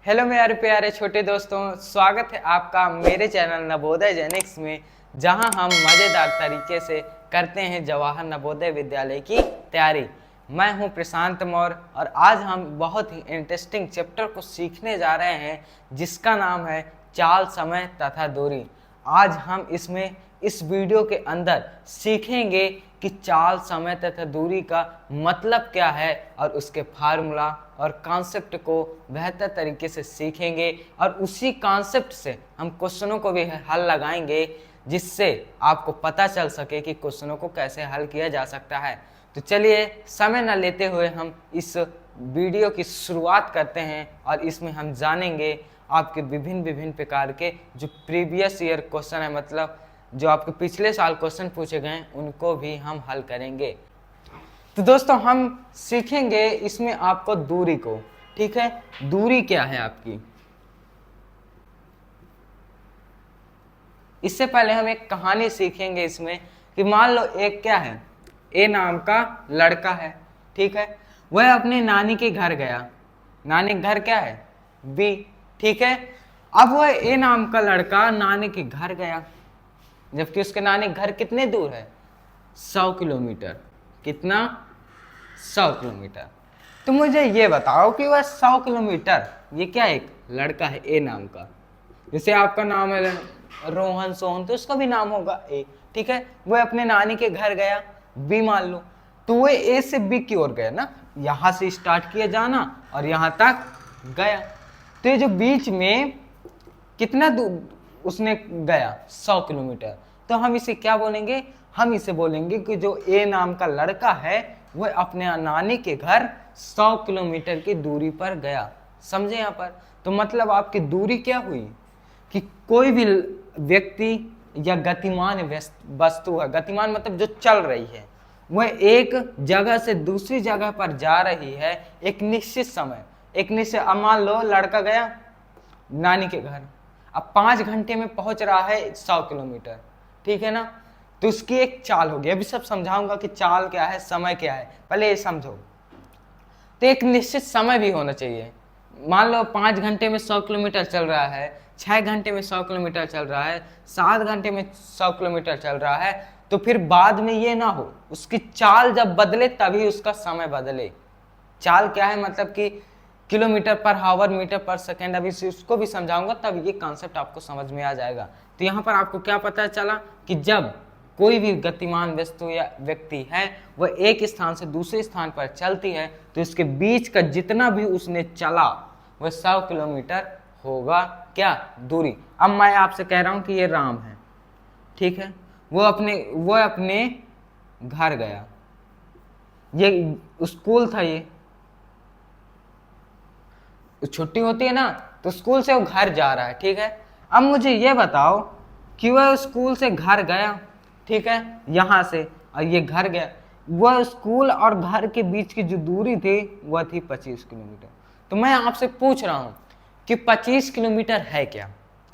Hello मेरे प्यारे छोटे दोस्तों, स्वागत है आपका मेरे चैनल नवोदय जेनिक्स में, जहां हम मज़ेदार तरीके से करते हैं जवाहर नवोदय विद्यालय की तैयारी। मैं हूं प्रशांत मौर्य और आज हम बहुत ही इंटरेस्टिंग चैप्टर को सीखने जा रहे हैं जिसका नाम है चाल, समय तथा दूरी। आज हम इस वीडियो के अंदर सीखेंगे कि चाल, समय तथा दूरी का मतलब क्या है और उसके फार्मूला और कॉन्सेप्ट को बेहतर तरीके से सीखेंगे और उसी कॉन्सेप्ट से हम क्वेश्चनों को भी हल लगाएंगे, जिससे आपको पता चल सके कि क्वेश्चनों को कैसे हल किया जा सकता है। तो चलिए समय न लेते हुए हम इस वीडियो की शुरुआत करते हैं और इसमें हम जानेंगे आपके विभिन्न प्रकार के जो प्रीवियस ईयर क्वेश्चन है, मतलब जो आपके पिछले साल क्वेश्चन पूछे गए उनको भी हम हल करेंगे। तो दोस्तों हम सीखेंगे इसमें आपको दूरी को, ठीक है। दूरी क्या है आपकी, इससे पहले हम एक कहानी सीखेंगे इसमें कि मान लो एक क्या है, ए नाम का लड़का है, ठीक है। वह अपने नानी के घर गया। नानी के घर क्या है, बी, ठीक है। अब वह ए नाम का लड़का नानी के घर गया, जबकि उसके नानी घर कितने दूर है, 100 किलोमीटर। कितना, 100 किलोमीटर। तो मुझे ये बताओ कि वह 100 किलोमीटर, ये क्या एक लड़का है ए नाम का, जैसे आपका नाम है रोहन, सोहन, तो उसका भी नाम होगा ए, ठीक है। वह अपने नानी के घर गया, बी मान लो, तो वह ए से बी की ओर गया ना, यहां से स्टार्ट किया जाना और यहां तक गया। तो ये जो बीच में कितना दूर उसने गया, 100 किलोमीटर। तो हम इसे क्या बोलेंगे, हम इसे बोलेंगे कि जो ए नाम का लड़का है वह अपने नानी के घर 100 किलोमीटर की दूरी पर गया। समझे यहाँ पर। तो मतलब आपकी दूरी क्या हुई कि कोई भी व्यक्ति या गतिमान वस्तु है, गतिमान मतलब जो चल रही है, वह एक जगह से दूसरी जगह पर जा रही है एक निश्चित समय, एक निश्चित, मान लो लड़का गया नानी के घर, अब 5 घंटे में पहुंच रहा है 100 किलोमीटर, ठीक है ना। तो उसकी एक चाल होगी, अभी सब समझाऊंगा कि चाल क्या है, समय क्या है, पहले ये समझो। तो एक निश्चित समय भी होना चाहिए। मान लो 5 घंटे में 100 किलोमीटर चल रहा है, 6 घंटे में 100 किलोमीटर चल रहा है, 7 घंटे में 100 किलोमीटर चल रहा है, तो फिर बाद में ये ना हो, उसकी चाल जब बदले तभी उसका समय बदले। चाल क्या है, मतलब कि किलोमीटर पर हावर, मीटर पर सेकेंड, अभी इसको भी समझाऊंगा, तब ये कॉन्सेप्ट आपको समझ में आ जाएगा। तो यहाँ पर आपको क्या पता चला कि जब कोई भी गतिमान वस्तु या व्यक्ति है वह एक स्थान से दूसरे स्थान पर चलती है, तो इसके बीच का जितना भी उसने चला वह 100 किलोमीटर होगा, क्या, दूरी। अब मैं आपसे कह रहा हूं कि ये राम है, ठीक है। वो अपने घर गया, ये स्कूल था, ये छुट्टी होती है ना, तो स्कूल से वो घर जा रहा है, ठीक है। अब मुझे ये बताओ कि वह स्कूल से घर गया, ठीक है, यहां से, और ये घर गया, वह स्कूल और घर के बीच की जो दूरी थी वह थी 25 किलोमीटर। तो मैं आपसे पूछ रहा हूं कि 25 किलोमीटर है क्या,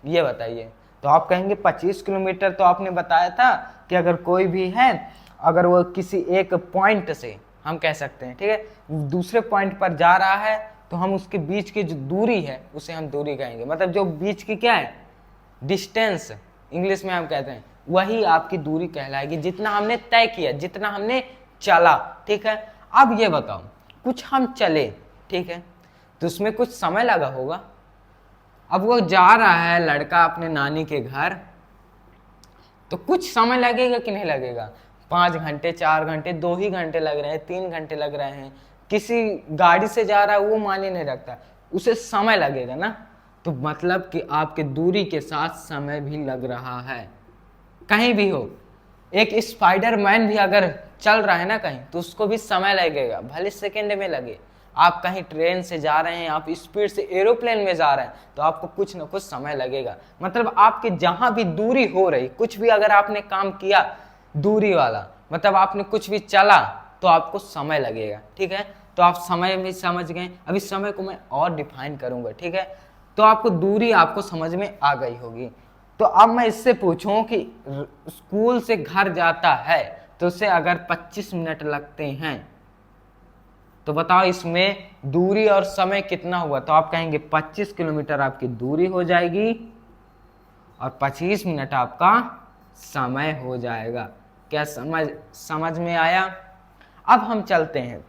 ये बताइए। तो आप कहेंगे 25 किलोमीटर तो आपने बताया था कि अगर कोई भी है, अगर वो किसी एक पॉइंट से, हम कह सकते हैं, ठीक है, दूसरे पॉइंट पर जा रहा है, तो हम उसके बीच की जो दूरी है उसे हम दूरी कहेंगे, मतलब जो बीच की क्या है, डिस्टेंस इंग्लिश में हम कहते हैं, वही आपकी दूरी कहलाएगी, जितना हमने तय किया, जितना हमने चला, ठीक है। अब ये बताओ, कुछ हम चले, ठीक है, तो उसमें कुछ समय लगा होगा। अब वो जा रहा है लड़का अपने नानी के घर, तो कुछ समय लगेगा कि नहीं लगेगा, 5 घंटे, 4 घंटे, 2 ही घंटे लग रहे हैं, 3 घंटे लग रहे हैं। किसी गाड़ी से जा रहा है वो मायने नहीं रखता, उसे समय लगेगा ना। तो मतलब कि आपके दूरी के साथ समय भी लग रहा है, कहीं भी हो। एक स्पाइडरमैन भी अगर चल रहा है ना कहीं, तो उसको भी समय लगेगा, भले सेकंड में लगे। आप कहीं ट्रेन से जा रहे हैं, आप स्पीड से एरोप्लेन में जा रहे हैं, तो आपको कुछ ना कुछ समय लगेगा। मतलब आपके जहां भी दूरी हो रही, कुछ भी अगर आपने काम किया दूरी वाला, मतलब आपने कुछ भी चला, तो आपको समय लगेगा, ठीक है। तो आप समय भी समझ गए। अभी समय को मैं और डिफाइन करूंगा, ठीक है। तो आपको दूरी आपको समझ में आ गई होगी। तो अब मैं इससे पूछूं कि स्कूल से घर जाता है तो उसे अगर 25 मिनट लगते हैं, तो बताओ इसमें दूरी और समय कितना हुआ? तो आप कहेंगे 25 किलोमीटर आपकी दूरी हो जाएगी और 25 मिनट आपका समय हो जाएगा। क्या समझ में आया? अब हम चलते हैं,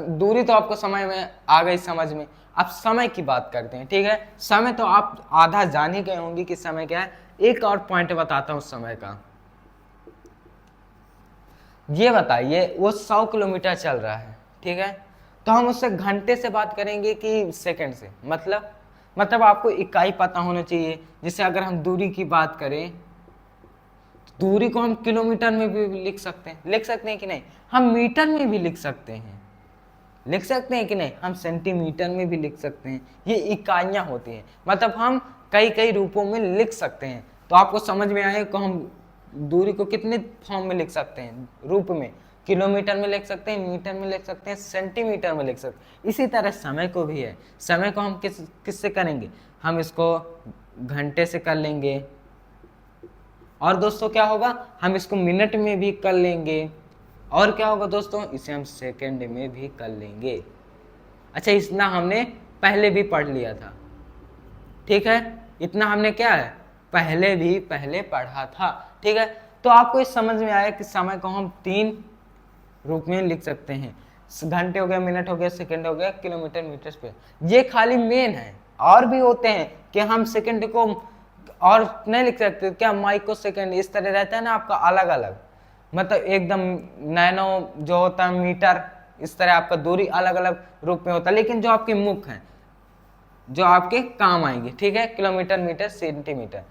दूरी तो आपको समय में आ गई समझ में, अब समय की बात करते हैं। ठीक है, समय तो आप आधा जान ही गए होंगे कि समय क्या है। एक और पॉइंट बताता हूं समय का। ये बताइए वो 100 किलोमीटर चल रहा है, ठीक है, तो हम उससे घंटे से बात करेंगे कि सेकंड से? मतलब आपको इकाई पता होना चाहिए। जैसे अगर हम दूरी की बात करें, दूरी को हम किलोमीटर में भी लिख सकते हैं कि नहीं? हम मीटर में भी लिख सकते हैं कि नहीं? हम सेंटीमीटर में भी लिख सकते हैं। ये इकाइयां होती हैं, मतलब हम कई रूपों में लिख सकते हैं। तो आपको समझ में आए को हम दूरी को कितने फॉर्म में लिख सकते हैं? रूप में, किलोमीटर में लिख सकते हैं, मीटर में लिख सकते हैं, सेंटीमीटर में लिख सकते हैं। इसी तरह समय को भी है। समय को हम किससे करेंगे? हम इसको घंटे से कर लेंगे, और दोस्तों क्या होगा, हम इसको मिनट में भी कर लेंगे, और क्या होगा दोस्तों, इसे हम सेकंड में भी कर लेंगे। अच्छा, इतना हमने पहले भी पढ़ लिया था, ठीक है, इतना हमने क्या है पहले पढ़ा था। ठीक है, तो आपको इस समझ में आया कि समय को हम 3 रूप में लिख सकते हैं। घंटे हो गया, मिनट हो गया, सेकंड हो गया, किलोमीटर, मीटर पे। ये खाली मेन है, और भी होते हैं कि हम सेकंड को और नहीं लिख सकते क्या? माइक्रो सेकंड इस तरह रहता है ना आपका, अलग अलग, मतलब एकदम नैनो जो होता है मीटर, इस तरह आपका दूरी अलग अलग रूप में होता है, लेकिन जो आपके मुख्य हैं, जो आपके काम आएंगे, ठीक है, किलोमीटर, मीटर, सेंटीमीटर।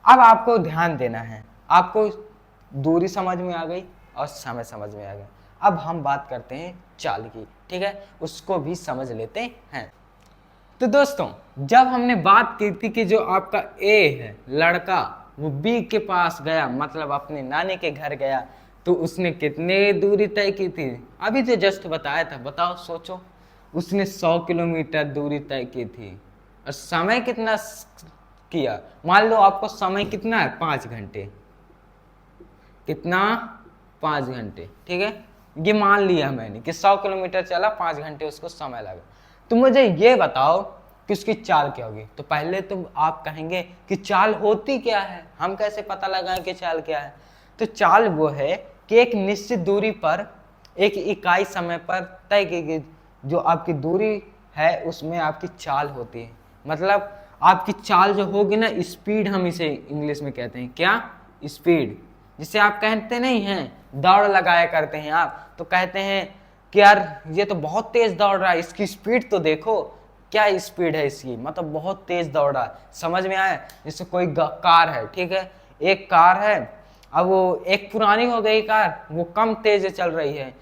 अब आपको ध्यान देना है, आपको दूरी समझ में आ गई और समय समझ में आ गया। अब हम बात करते हैं चाल की, ठीक है, उसको भी समझ लेते हैं। तो दोस्तों, जब हमने बात की थी कि जो आपका ए है लड़का, वो बी के पास गया, मतलब अपने नानी के घर गया, तो उसने कितने दूरी तय की थी? अभी तो जस्ट बताया था, बताओ, सोचो। उसने 100 किलोमीटर दूरी तय की थी, और समय कितना किया? मान लो आपको समय कितना है, 5 घंटे। कितना? 5 घंटे, ठीक है, ये मान लिया मैंने कि 100 किलोमीटर चला, 5 घंटे उसको समय लगा। तो मुझे ये बताओ कि उसकी चाल क्या होगी? तो पहले तो आप कहेंगे कि चाल होती क्या है, हम कैसे पता लगाएं कि चाल क्या है? तो चाल वो है कि एक निश्चित दूरी पर एक इकाई समय पर तय की गई जो आपकी दूरी है, उसमें आपकी चाल होती है। मतलब आपकी चाल जो होगी ना, स्पीड हम इसे इंग्लिश में कहते हैं, क्या? स्पीड। जिसे आप कहते नहीं हैं, दौड़ लगाया करते हैं आप, तो कहते हैं कि यार ये तो बहुत तेज दौड़ रहा है, इसकी स्पीड तो देखो, क्या स्पीड है इसकी, मतलब बहुत तेज दौड़ रहा है। समझ में आया? जैसे कोई कार है, ठीक है, एक कार है, अब वो एक पुरानी हो गई कार, वो कम तेज चल रही है,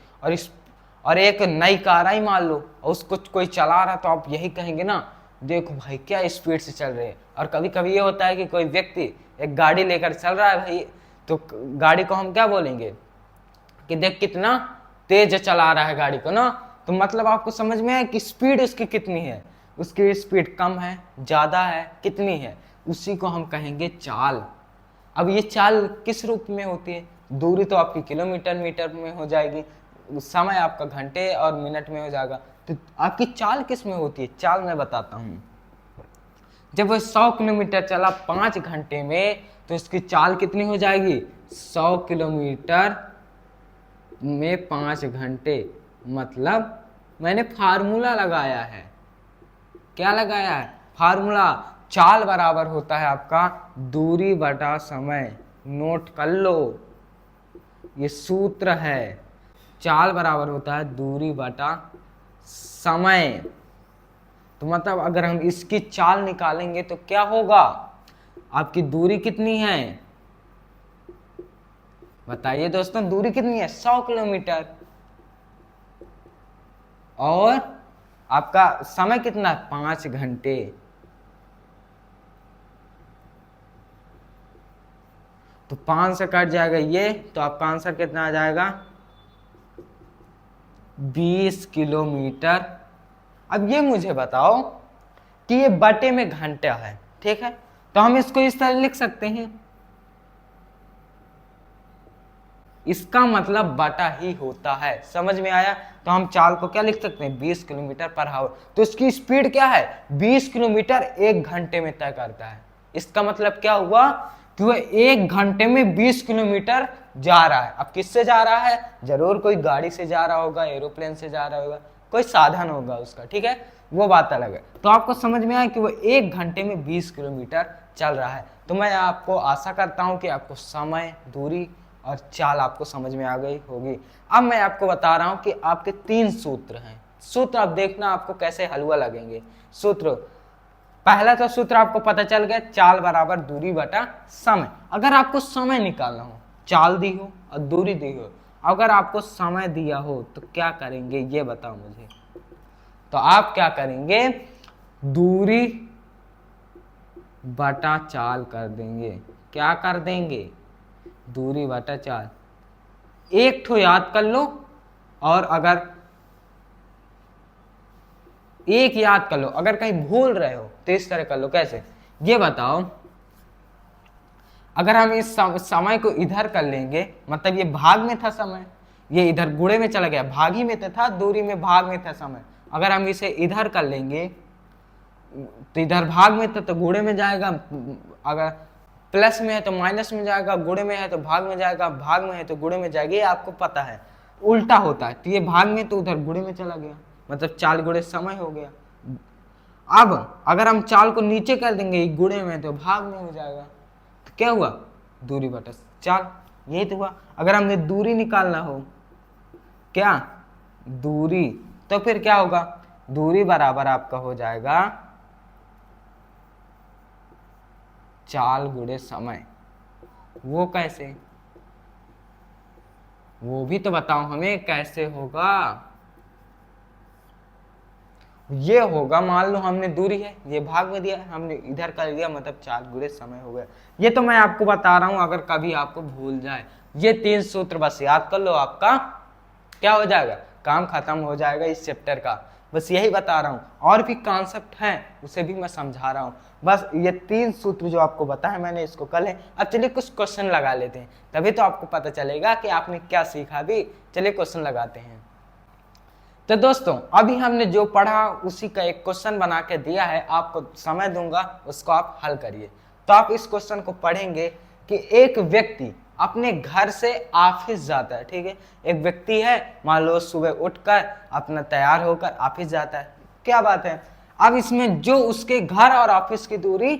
और एक नई कार आई मान लो, और उसको कोई चला रहा, तो आप यही कहेंगे ना, देखो भाई क्या स्पीड से चल रही है। और कभी कभी ये होता है कि कोई व्यक्ति एक गाड़ी लेकर चल रहा है भाई, तो गाड़ी को हम क्या बोलेंगे कि देख कितना तेज चला रहा है गाड़ी को ना। तो मतलब आपको समझ में आया कि स्पीड उसकी कितनी है, उसकी स्पीड कम है, ज्यादा है, कितनी है, उसी को हम कहेंगे चाल। अब ये चाल किस रूप में होती है? दूरी तो आपकी किलोमीटर, मीटर में हो जाएगी, समय आपका घंटे और मिनट में हो जाएगा, तो आपकी चाल किस में होती है? चाल मैं बताता हूं। जब वो 100 किलोमीटर चला 5 घंटे में, तो इसकी चाल कितनी हो जाएगी? 100 किलोमीटर में 5 घंटे। मतलब मैंने फार्मूला लगाया है, क्या लगाया है? फार्मूला। चाल बराबर होता है आपका दूरी बटा समय। नोट कर लो, ये सूत्र है, चाल बराबर होता है दूरी बटा समय। तो मतलब अगर हम इसकी चाल निकालेंगे तो क्या होगा? आपकी दूरी कितनी है बताइए दोस्तों, दूरी कितनी है? 100 किलोमीटर, और आपका समय कितना है? 5 घंटे। तो 5 से कट जाएगा ये, तो आपका आंसर कितना आ जाएगा? 20 किलोमीटर। अब ये मुझे बताओ कि ये बटे में घंटा है, ठीक है, तो हम इसको इस तरह लिख सकते हैं, इसका मतलब बटा ही होता है। समझ में आया? तो हम चाल को क्या लिख सकते हैं, 20 किलोमीटर पर आवर। तो इसकी स्पीड क्या है, 20 किलोमीटर 1 घंटे में तय करता है। इसका मतलब क्या हुआ कि वह 1 घंटे में 20 किलोमीटर जा रहा है। अब किससे जा रहा है, जरूर कोई गाड़ी से जा रहा होगा, एरोप्लेन से जा रहा होगा, कोई साधन होगा उसका, ठीक है, वो बात अलग है। तो आपको समझ में आया कि वो 1 घंटे में 20 किलोमीटर चल रहा है। तो मैं आपको आशा करता हूं कि आपको समय, दूरी और चाल आपको समझ में आ गई होगी। अब मैं आपको बता रहा हूं कि आपके 3 सूत्र हैं। सूत्र आप देखना आपको कैसे हलवा लगेंगे। सूत्र, पहला तो सूत्र आपको पता चल गया, चाल बराबर दूरी बटा समय। अगर आपको समय निकालना हो, चाल दी हो और दूरी दी हो, अगर आपको समय दिया हो तो क्या करेंगे ये बताओ मुझे। तो आप क्या करेंगे, दूरी बटा चाल कर देंगे। क्या कर देंगे, दूरी बटा चाल। एक ठो याद कर लो, और अगर एक याद कर लो, अगर कहीं भूल रहे हो तो इस तरह कर लो। कैसे, ये बताओ, अगर हम इस समय को इधर कर लेंगे, मतलब ये भाग में था समय, ये इधर गुणे में चला गया, भाग ही में तो था, दूरी में भाग में था समय। अगर हम इसे इधर कर लेंगे तो इधर भाग में था तो गुणे में जाएगा, अगर प्लस में है तो माइनस में जाएगा, गुणे में है तो भाग में जाएगा, भाग में है तो गुणे में जाएगा। ये आपको पता है, उल्टा होता है। तो ये भाग में तो उधर गुणे में चला गया, मतलब चाल गुणे समय हो गया। अब अगर हम चाल को नीचे कर देंगे गुणे में तो भाग में हो जाएगा। तो क्या हुआ, दूरी बटा चाल, यही तो हुआ। अगर हमने दूरी निकालना हो, क्या दूरी, तो फिर क्या होगा, दूरी बराबर आपका हो जाएगा चाल गुणे समय। वो कैसे, वो भी तो बताओ हमें कैसे होगा। ये होगा, मान लो हमने दूरी है, ये भाग में दिया है, हमने इधर कर लिया, मतलब चाल गुणे समय हो गया। ये तो मैं आपको बता रहा हूं, अगर कभी आपको भूल जाए, ये 3 सूत्र बस याद कर लो, आपका क्या हो जाएगा, काम खत्म हो जाएगा इस चैप्टर का। बस यही बता रहा हूँ, और भी कॉन्सेप्ट है उसे भी मैं समझा रहा हूँ। बस ये 3 सूत्र जो आपको बताया मैंने, इसको कल है। अब चलिए कुछ क्वेश्चन लगा लेते हैं, तभी तो आपको पता चलेगा कि आपने क्या सीखा भी। चलिए क्वेश्चन लगाते हैं। तो दोस्तों अभी हमने जो पढ़ा उसी का एक क्वेश्चन बना के दिया है, आपको समय दूंगा, उसको आप हल करिए। तो आप इस क्वेश्चन को पढ़ेंगे कि एक व्यक्ति अपने घर से ऑफिस जाता है, ठीक है, एक व्यक्ति है, मान लो सुबह उठकर अपना तैयार होकर ऑफिस जाता है, क्या बात है। अब इसमें जो उसके घर और ऑफिस की दूरी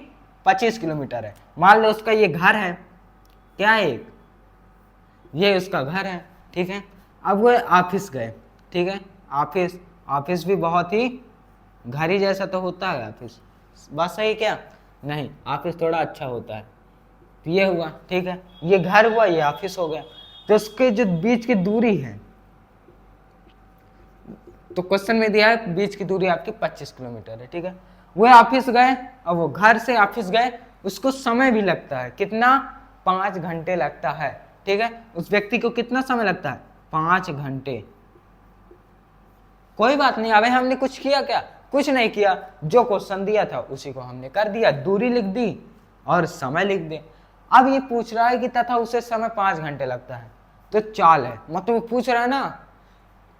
25 किलोमीटर है। मान लो उसका ये घर है, क्या है, एक ये उसका घर है, ठीक है। अब वो ऑफिस गए, ठीक है, ऑफिस भी बहुत ही घर ही जैसा तो होता है ऑफिस, बात सही क्या, नहीं, ऑफिस थोड़ा अच्छा होता है। तो ये हुआ, ठीक है, ये घर हुआ, ये ऑफिस हो गया। तो उसके जो बीच की दूरी है, तो क्वेश्चन में दिया है बीच की दूरी आपकी 25 किलोमीटर है, ठीक है। वो ऑफिस गए, अब वो घर से ऑफिस गए, उसको समय भी लगता है, कितना, 5 घंटे लगता है, ठीक है। उस व्यक्ति को कितना समय लगता है, 5 घंटे। कोई बात नहीं, अबे हमने कुछ किया क्या, कुछ नहीं किया, जो क्वेश्चन दिया था उसी को हमने कर दिया, दूरी लिख दी और समय लिख दे। अब ये पूछ रहा है कि तथा उसे समय 5 घंटे लगता है, तो चाल है, मतलब वो पूछ रहा है ना,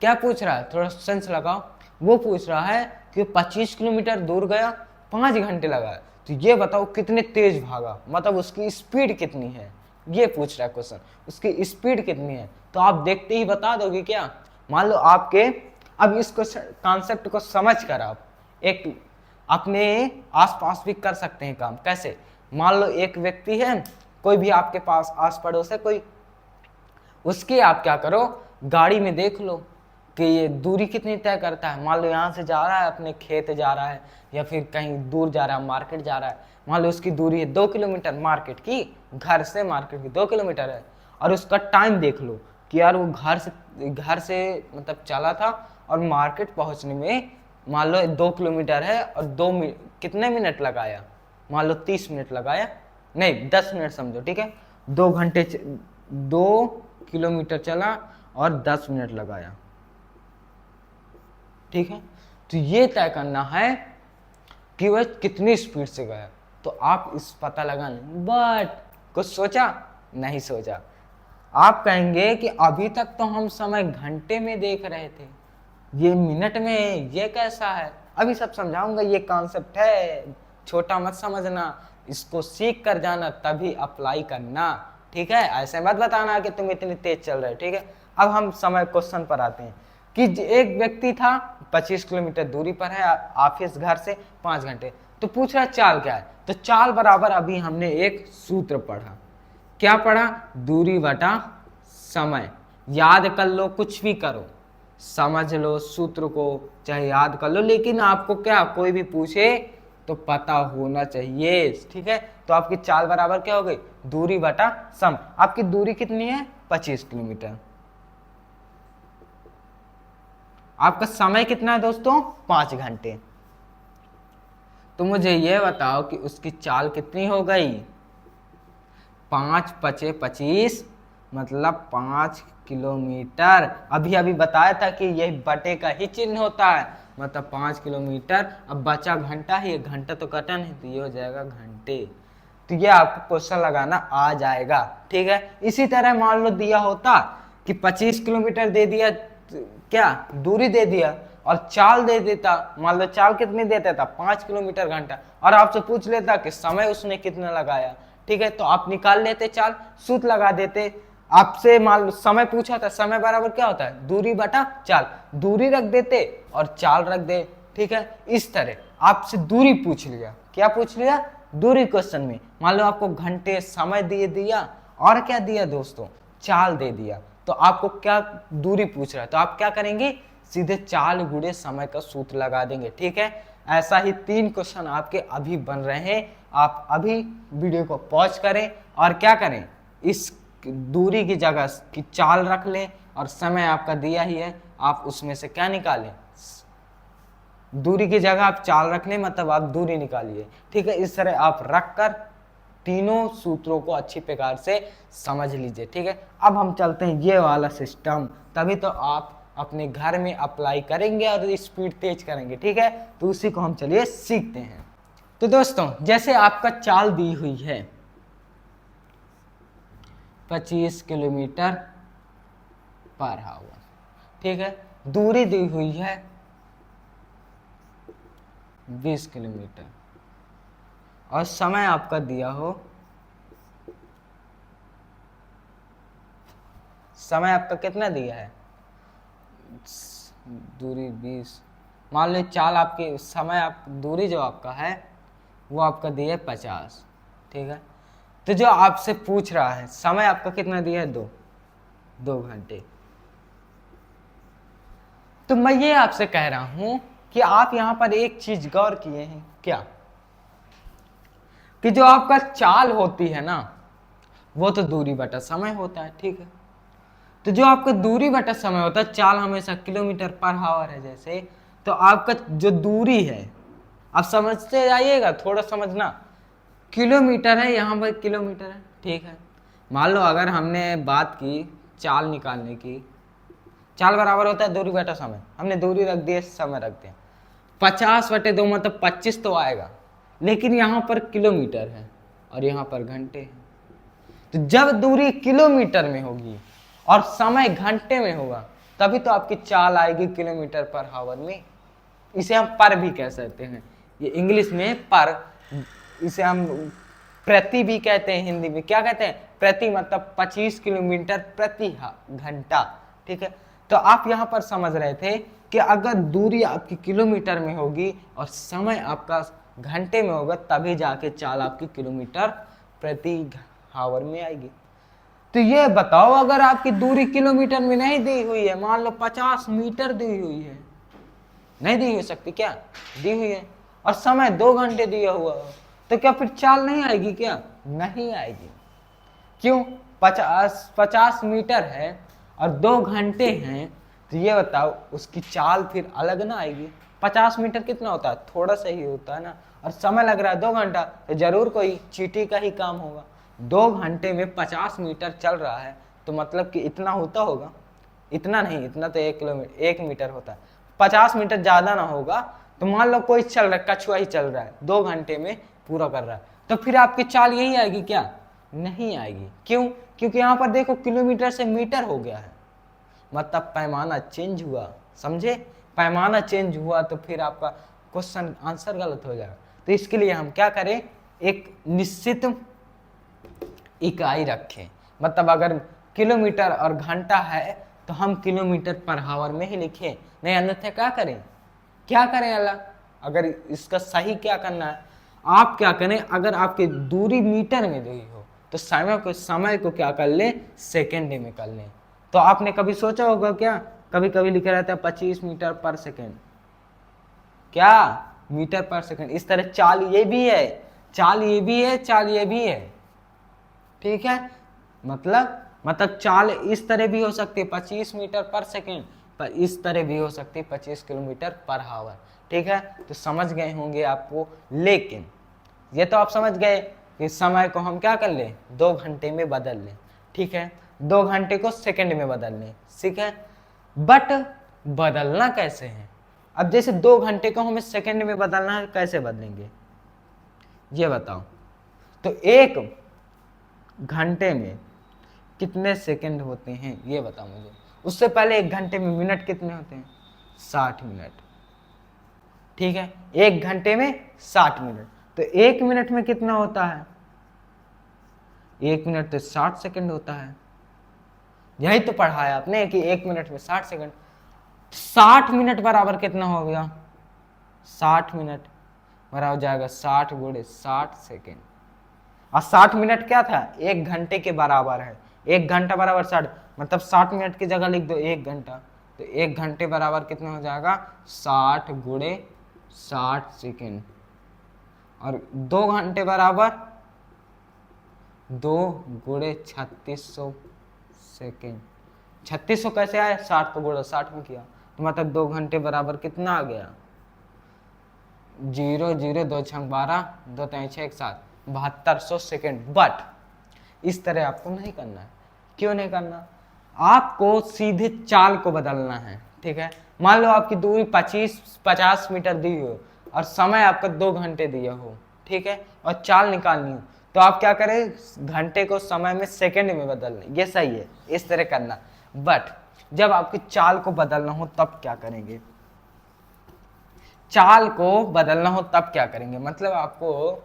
क्या पूछ रहा है, थोड़ा सेंस लगाओ। वो पूछ रहा है कि 25 किलोमीटर दूर गया, 5 घंटे लगा, तो ये बताओ कितने तेज भागा, मतलब उसकी स्पीड कितनी है, ये पूछ रहा है क्वेश्चन, उसकी स्पीड कितनी है। तो आप देखते ही बता दोगे क्या, मान लो आपके, अब इस कॉन्सेप्ट को समझ कर आप एक अपने आसपास भी कर सकते हैं काम। कैसे, मान लो एक व्यक्ति है, कोई भी आपके पास आस पड़ोस है कोई, उसके आप क्या करो, गाड़ी में देख लो कि ये दूरी कितनी तय करता है। मान लो यहाँ से जा रहा है, अपने खेत जा रहा है, या फिर कहीं दूर जा रहा है, मार्केट जा रहा है, मान लो उसकी दूरी है 2 किलोमीटर मार्केट की, घर से मार्केट की 2 किलोमीटर है, और उसका टाइम देख लो कि यार वो घर से मतलब चला था और मार्केट पहुंचने में मान लो 2 किलोमीटर है, और कितने मिनट लगाया, मान लो 30 मिनट लगाया, नहीं 10 मिनट समझो, ठीक है, 2 किलोमीटर चला और 10 मिनट लगाया, ठीक है। तो ये तय करना है कि वह कितनी स्पीड से गया। तो आप इस पता लगाने, बट कुछ सोचा नहीं सोचा। आप कहेंगे कि अभी तक तो हम समय घंटे में देख रहे थे, ये मिनट में है, ये कैसा है? अभी सब समझाऊंगा, ये कॉन्सेप्ट है, छोटा मत समझना, इसको सीख कर जाना तभी अप्लाई करना, ठीक है? ऐसे मत बताना कि तुम इतनी तेज चल रहे हो, ठीक है? अब हम समय क्वेश्चन पर आते हैं कि एक व्यक्ति था 25 किलोमीटर दूरी पर है ऑफिस घर से 5 घंटे, तो पूछ रहा चाल क्या है? तो चाल बराबर अभी हमने एक सूत्र पढ़ा, क्या पढ़ा? दूरी बटा समय। याद कर लो, कुछ भी करो, समझ लो सूत्र को, चाहे याद कर लो, लेकिन आपको क्या, कोई भी पूछे तो पता होना चाहिए, ठीक है? तो आपकी चाल बराबर क्या हो गई? दूरी बटा समय। आपकी दूरी कितनी है? 25 किलोमीटर। आपका समय कितना है दोस्तों? 5 घंटे। तो मुझे यह बताओ कि उसकी चाल कितनी हो गई? 5 पचे 25 मतलब 5 किलोमीटर। अभी अभी बताया था कि यह बटे का ही चिन्ह होता है, मतलब 5 किलोमीटर। अब बचा घंटा ही, घंटा तो कटा नहीं, तो ये हो जाएगा घंटे। तो ये आपको क्वेश्चन लगाना आ जाएगा, ठीक है? इसी तरह मान लो दिया होता कि 25 किलोमीटर दे दिया, क्या दूरी दे दिया, और चाल दे देता, मान लो चाल कितनी देता था? 5 किलोमीटर घंटा, और आपसे पूछ लेता कि समय उसने कितना लगाया, ठीक है? तो आप निकाल लेते चाल, सूत्र लगा देते। आपसे मान लो समय पूछा था, समय बराबर क्या होता है? दूरी बटा चाल, दूरी रख देते और चाल रख दे, ठीक है? इस तरह आपसे दूरी पूछ लिया, क्या पूछ लिया? दूरी क्वेश्चन में। मान लो आपको घंटे समय दे दिया, और क्या दिया दोस्तों? चाल दे दिया। तो आपको क्या दूरी पूछ रहा है, तो आप क्या करेंगे? सीधे चाल गुणे समय का सूत्र लगा देंगे, ठीक है? ऐसा ही 3 क्वेश्चन आपके अभी बन रहे हैं। आप अभी वीडियो को पॉज करें और क्या करें, इस दूरी की जगह की चाल रख लें, और समय आपका दिया ही है, आप उसमें से क्या निकालें? दूरी की जगह आप चाल रख लें, मतलब आप दूरी निकालिए, ठीक है? इस तरह आप रखकर तीनों सूत्रों को अच्छी प्रकार से समझ लीजिए, ठीक है? अब हम चलते हैं ये वाला सिस्टम, तभी तो आप अपने घर में अप्लाई करेंगे और स्पीड तेज करेंगे, ठीक है? तो उसी को हम चलिए सीखते हैं। तो दोस्तों, जैसे आपका चाल दी हुई है 25 किलोमीटर पर आवर, ठीक है? दूरी दी हुई है 20 किलोमीटर, और समय आपका दिया हो, समय आपका कितना दिया है? दूरी 20, मान लो चाल आपकी, समय आप दूरी जो आपका है वो आपका दिया है 50, ठीक है? तो जो आपसे पूछ रहा है समय आपका कितना दिया है? 2 घंटे। तो मैं ये आपसे कह रहा हूं कि आप यहां पर एक चीज गौर किए हैं क्या, कि जो आपका चाल होती है ना, वो तो दूरी बटा समय होता है, ठीक है? तो जो आपका दूरी बटा समय होता है, चाल हमेशा किलोमीटर पर आवर है जैसे, तो आपका जो दूरी है, आप समझते जाइएगा, थोड़ा समझना, किलोमीटर है, यहाँ पर किलोमीटर है, ठीक है? मान लो अगर हमने बात की चाल निकालने की, चाल बराबर होता है दूरी बटा समय, हमने दूरी रख दी, समय रख दिया, 50/2 मतलब 25 तो आएगा, लेकिन यहाँ पर किलोमीटर है और यहाँ पर घंटे है। तो जब दूरी किलोमीटर में होगी और समय घंटे में होगा, तभी तो आपकी चाल आएगी किलोमीटर पर आवर में। इसे हम पर भी कह सकते हैं, ये इंग्लिश में पर, इसे हम प्रति भी कहते हैं, हिंदी में क्या कहते हैं? प्रति, मतलब 25 किलोमीटर प्रति घंटा, ठीक है? तो आप यहाँ पर समझ रहे थे कि अगर दूरी आपकी किलोमीटर में होगी और समय आपका घंटे में होगा, तभी जाके चाल आपकी किलोमीटर प्रति आवर में आएगी। तो ये बताओ, अगर आपकी दूरी किलोमीटर में नहीं दी हुई है, मान लो 50 मीटर दी हुई है, नहीं दी हो सकती क्या? दी हुई है, और समय 2 घंटे दिया हुआ हो, तो क्या फिर चाल नहीं आएगी क्या? नहीं आएगी। क्यों? 50 मीटर है और 2 घंटे हैं, तो ये बताओ उसकी चाल फिर अलग ना आएगी। 50 मीटर कितना होता है? थोड़ा सा ही होता है ना, और समय लग रहा है 2 घंटा, तो जरूर कोई चींटी का ही काम होगा। 2 घंटे में 50 मीटर चल रहा है, तो मतलब कि इतना होता होगा, इतना नहीं, इतना तो 1 मीटर होता है, 50 मीटर ज्यादा ना होगा। तो मान लो कोई चल रहा है, कछुआ ही चल रहा है, 2 घंटे में पूरा कर रहा है, तो फिर आपकी चाल यही आएगी क्या? नहीं आएगी। क्यों? क्योंकि यहाँ पर देखो किलोमीटर से मीटर हो गया है, मतलब पैमाना चेंज हुआ, समझे? पैमाना चेंज हुआ तो फिर आपका क्वेश्चन आंसर गलत हो जाएगा। तो इसके लिए हम क्या करें, एक निश्चित इकाई रखें, मतलब अगर किलोमीटर और घंटा है तो हम किलोमीटर पर आवर में ही लिखें, नहीं अन्यथा क्या करें अलग। अगर इसका सही क्या करना है, आप क्या करें, अगर आपकी दूरी मीटर में दी हो तो समय को क्या कर लें, सेकेंड में कर लें। तो आपने कभी सोचा होगा क्या, कभी कभी लिखा रहता है 25 मीटर पर सेकेंड, क्या मीटर पर सेकेंड, इस तरह चाल ये भी है, चाल ये भी है, चाल ये भी है, ठीक है। मतलब चाल इस तरह भी हो सकती है 25 मीटर पर सेकेंड, पर इस तरह भी हो सकती है 25 किलोमीटर पर आवर, ठीक है। तो समझ गए होंगे आपको, लेकिन ये तो आप समझ गए कि समय को हम क्या कर लें, 2 घंटे में बदल लें, ठीक है, 2 घंटे को सेकंड में बदल लें, ठीक है। बट बदलना कैसे है, अब जैसे 2 घंटे को हमें सेकंड में बदलना है, कैसे बदलेंगे ये बताओ। तो 1 घंटे में कितने सेकंड होते हैं ये बताओ मुझे। उससे पहले 1 घंटे में मिनट कितने होते हैं, 60 मिनट, ठीक है। 1 घंटे में 60 मिनट, तो 1 मिनट में कितना होता है, 1 मिनट तो 60 सेकंड होता है। यही तो पढ़ाया आपने कि 1 मिनट में 60 सेकंड, 60 मिनट बराबर कितना हो गया, 60 मिनट बराबर जाएगा 60 गुणे 60 सेकेंड, और 60 मिनट क्या था, 1 घंटे के बराबर है, 1 घंटा बराबर 60, मतलब 60 मिनट की जगह लिख दो 1 घंटा, तो 1 घंटे बराबर कितना हो जाएगा, 60 गुणे 60 सेकेंड, और 2 घंटे बराबर 2 गुणे 3600 सेकेंड। 3600 कैसे आया, 60 तो गुणा 60 में किया, तो मतलब 2 घंटे बराबर कितना आ गया, 0 0 2 6 12 2 3 6 1 7 7200 सेकेंड। बट इस तरह आपको नहीं करना है। क्यों नहीं करना, आपको सीधे चाल को बदलना है, ठीक है। मान लो आपकी दूरी 50 मीटर दी हो और समय आपका 2 घंटे दिया हो, ठीक है, और चाल निकालनी हो, तो आप क्या करें, घंटे को समय में सेकंड में बदल लें, ये सही है, इस तरह करना। बट जब आपकी चाल को बदलना हो तब क्या करेंगे, चाल को बदलना हो तब क्या करेंगे, मतलब आपको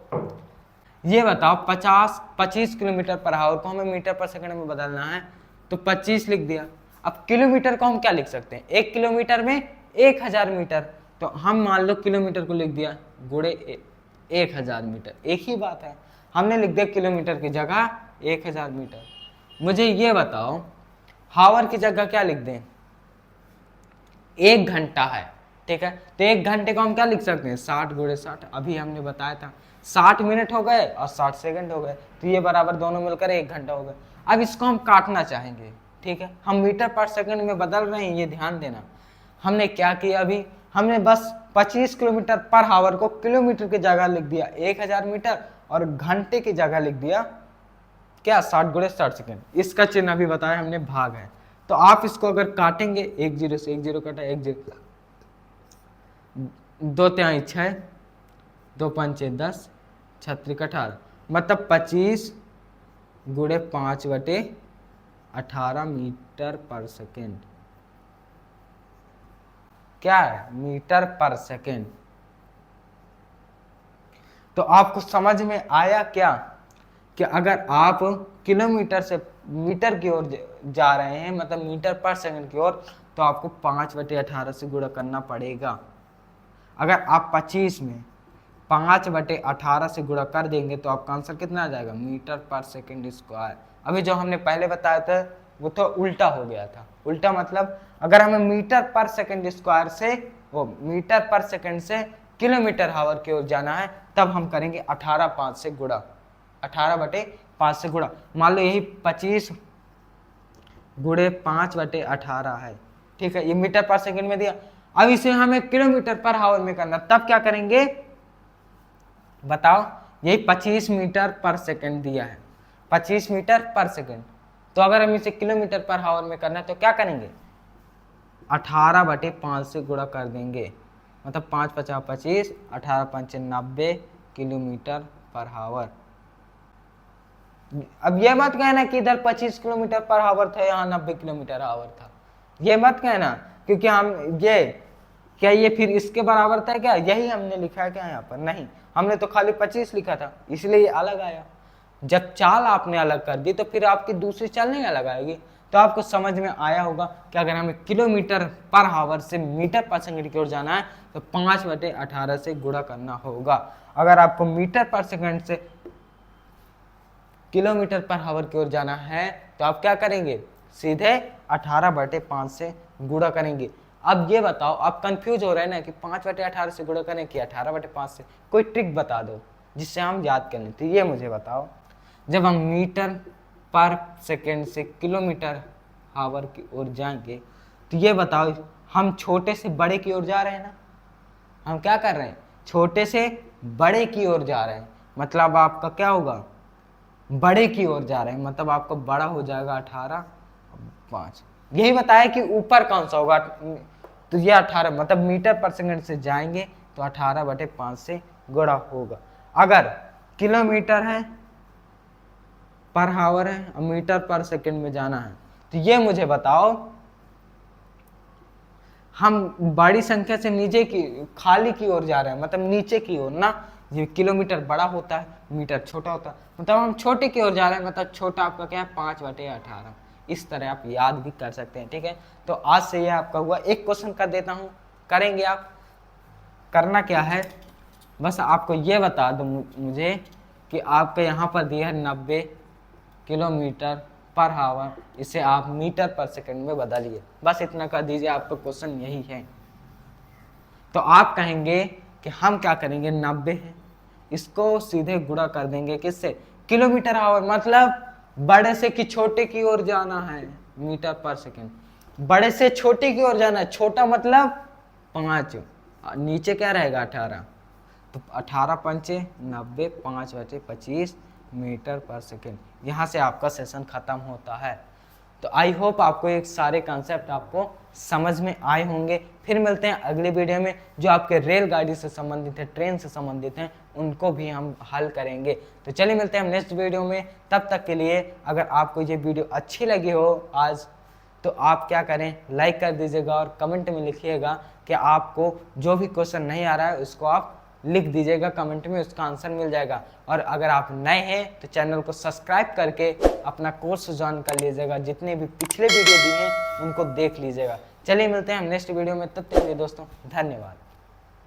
ये बताओ 25 किलोमीटर पर आवर को हमें मीटर पर सेकंड में बदलना है, तो 25 लिख दिया। अब किलोमीटर को हम क्या लिख सकते हैं, 1 किलोमीटर में 1000 मीटर, तो हम मान लो किलोमीटर को लिख दिया गुणे 1000 मीटर, एक ही बात है, हमने लिख दिया किलोमीटर की जगह 1000 मीटर। मुझे ये बताओ हावर की जगह क्या लिख दें, 1 घंटा है, ठीक है, तो 1 घंटे को हम क्या लिख सकते हैं, 60 गुणे 60, अभी हमने बताया था 60 मिनट हो गए और 60 सेकंड हो गए, तो ये बराबर दोनों मिलकर 1 घंटा हो गए। अब इसको हम काटना चाहेंगे, ठीक है, हम मीटर पर सेकंड में बदल रहे हैं, ये ध्यान देना। हमने क्या किया, अभी हमने बस 25 किलोमीटर पर आवर को किलोमीटर की जगह लिख दिया 1000 मीटर, और घंटे की जगह लिख दिया क्या, 60 गुणे 60 सेकंड। इसका चिन्ह अभी बताया हमने भाग है, तो आप इसको अगर काटेंगे, 1 0 से 1 0 कटा, 1 0 2 3 6 2 5 10 36 18, मतलब 25 गुणे 5/18 मीटर पर सेकेंड, क्या है, मीटर पर सेकेंड। तो आपको समझ में आया क्या कि अगर आप किलोमीटर से मीटर की ओर जा रहे हैं, मतलब मीटर पर सेकंड की ओर, तो आपको 5/18 से गुणा करना पड़ेगा। अगर आप 25 में 5/18 से गुणा कर देंगे तो आपका आंसर कितना आ जाएगा, मीटर पर सेकंड स्क्वायर। अभी जो हमने पहले बताया था वो तो उल्टा हो गया था, उल्टा मतलब अगर हमें मीटर पर सेकंड स्क्वायर से, वो मीटर पर सेकंड से किलोमीटर आवर की ओर जाना है, तब हम करेंगे 18/5 से गुणा, 18/5 से गुणा। मान लो यही 25 गुणे 5/18 है, ठीक है, ये मीटर पर सेकंड में दिया। अब इसे हमें किलोमीटर पर आवर में करना, तब क्या करेंगे बताओ, यही 25 मीटर पर सेकंड दिया है, 25 मीटर पर सेकंड, तो अगर हम इसे किलोमीटर पर आवर में करना है तो क्या करेंगे, 18/5 से गुणा कर देंगे, मतलब 5 × 5 = 25, 18 × 5 = 90 किलोमीटर पर आवर। अब ये मत कहना कि इधर 25 किलोमीटर पर आवर था, यहाँ 90 किलोमीटर आवर था, ये मत कहना, क्योंकि हम ये क्या ये फिर इसके बराबर था क्या, यही हमने लिखा है क्या यहाँ पर, नहीं, हमने तो खाली 25 लिखा था, इसलिए ये अलग आया। जब चाल आपने अलग कर दी तो फिर आपकी दूसरी चाल नहीं अलग आएगी। तो आपको समझ में आया होगा कि अगर हमें किलोमीटर पर आवर से मीटर पर सेकंड की ओर जाना है तो 5/18 से गुणा करना होगा। अगर आपको मीटर पर सेकंड से किलोमीटर पर आवर की ओर जाना है तो आप क्या करेंगे, सीधे 18/5 से गुणा करेंगे। अब ये बताओ, आप कंफ्यूज हो रहे हैं ना कि 5/18 से गुणा करें कि 18/5 से, कोई ट्रिक बता दो जिससे हम याद कर लें। तो ये मुझे बताओ, जब हम मीटर पर सेकंड से किलोमीटर आवर की ओर जाएंगे तो ये बताओ, हम छोटे से बड़े की ओर जा रहे हैं ना, हम क्या कर रहे हैं, छोटे से बड़े की ओर जा रहे हैं, मतलब आपका क्या होगा, बड़े की ओर जा रहे हैं, मतलब आपका बड़ा हो जाएगा 18/5। यही बताया कि ऊपर कौन सा होगा, तो ये 18, मतलब मीटर पर सेकंड से जाएंगे तो 18/5 से गुणा होगा। अगर किलोमीटर है पर आवर है और मीटर पर सेकंड में जाना है तो ये मुझे बताओ, हम बड़ी संख्या से नीचे की खाली की ओर जा रहे हैं, मतलब नीचे की ओर ना, ये किलोमीटर बड़ा होता है, मीटर छोटा होता है, मतलब हम छोटे की ओर जा रहे हैं, मतलब छोटा आपका क्या है 5/18। इस तरह आप याद भी कर सकते हैं, ठीक है। तो आज से ये आपका हुआ। एक क्वेश्चन कर देता हूँ, करेंगे आप। करना क्या है, बस आपको ये बता दो मुझे कि आपके यहाँ पर दिया है 90 किलोमीटर पर आवर, इसे आप मीटर पर सेकंड में बदलिए, बस इतना कर दीजिए, आपका क्वेश्चन यही है। तो आप कहेंगे कि हम क्या करेंगे, 90 है, इसको सीधे गुणा कर देंगे किससे, किलोमीटर आवर, मतलब बड़े से कि छोटे की ओर जाना है, मीटर पर सेकंड, बड़े से छोटे की ओर जाना है, छोटा मतलब 5, नीचे क्या रहेगा 18, तो 18×5 90, 5/25 मीटर पर सेकेंड। यहाँ से आपका सेशन खत्म होता है। तो आई होप आपको एक सारे कॉन्सेप्ट आपको समझ में आए होंगे। फिर मिलते हैं अगले वीडियो में, जो आपके रेलगाड़ी से संबंधित है, ट्रेन से संबंधित हैं, उनको भी हम हल करेंगे। तो चलिए मिलते हैं हम नेक्स्ट वीडियो में। तब तक के लिए अगर आपको ये वीडियो अच्छी लगी हो आज, तो आप क्या करें, लाइक कर दीजिएगा और कमेंट में लिखिएगा कि आपको जो भी क्वेश्चन नहीं आ रहा है उसको आप लिख दीजिएगा कमेंट में, उसका आंसर मिल जाएगा। और अगर आप नए हैं तो चैनल को सब्सक्राइब करके अपना कोर्स ज्वाइन कर लीजिएगा, जितने भी पिछले वीडियो दिए हैं उनको देख लीजिएगा। चलिए मिलते हैं हम नेक्स्ट वीडियो में, तब तक के लिए दोस्तों धन्यवाद।